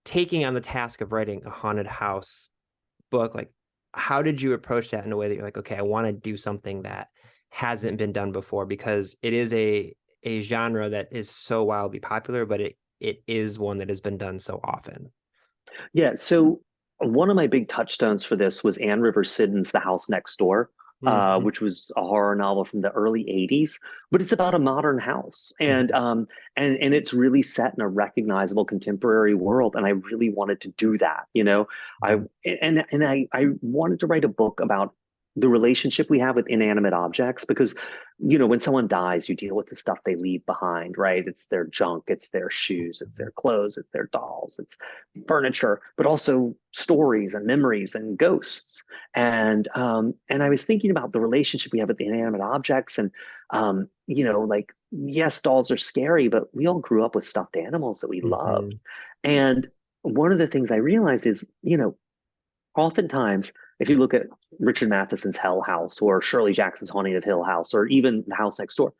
taking on the task of writing a haunted house book, like how did you approach that in a way that you're like, okay, I want to do something that hasn't been done before, because it is a genre that is so wildly popular, but it is one that has been done so often. Yeah, so one of my big touchstones for this was Anne Rivers Siddon's The House Next Door, Hmm. which was a horror novel from the early '80s, but it's about a modern house, Hmm. and it's really set in a recognizable contemporary world, and I really wanted to do that, you know. I Hmm. and I wanted to write a book about the relationship we have with inanimate objects because, you know, when someone dies, you deal with the stuff they leave behind, right? It's their junk, it's their shoes, it's their clothes, it's their dolls, it's furniture, but also stories and memories and ghosts. And I was thinking about the relationship we have with the inanimate objects, and you know, like yes, dolls are scary, but we all grew up with stuffed animals that we loved. Hmm. And one of the things I realized is, you know, oftentimes if you look at Richard Matheson's Hell House or Shirley Jackson's Haunting of Hill House or even The House Next Door,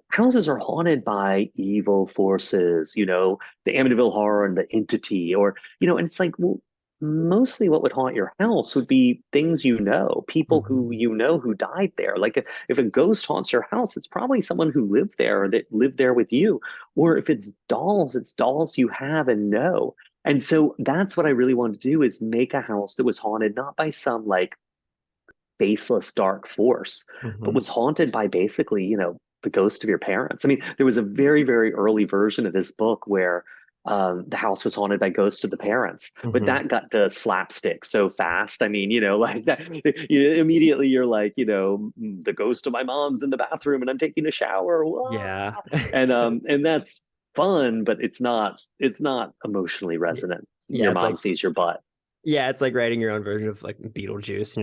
houses are haunted by evil forces, you know, the Amityville horror and the entity, or, you know, and it's like, well, mostly what would haunt your house would be things you know, people who Hmm. you know who died there. Like if a ghost haunts your house, it's probably someone who lived there or that lived there with you. Or if it's dolls you have and know. And so that's what I really wanted to do is make a house that was haunted not by some like faceless dark force, but Hmm. was haunted by basically, you know, the ghost of your parents. I mean, there was a very, very early version of this book where the house was haunted by ghosts of the parents, but Hmm. that got to slapstick so fast. I mean, you know, like that, you know, immediately you're like, you know, the ghost of my mom's in the bathroom and I'm taking a shower. Wah! Yeah. And that's fun, but it's not emotionally resonant. Yeah, Your it's mom like sees your butt. yeah, it's like writing your own version of like Beetlejuice.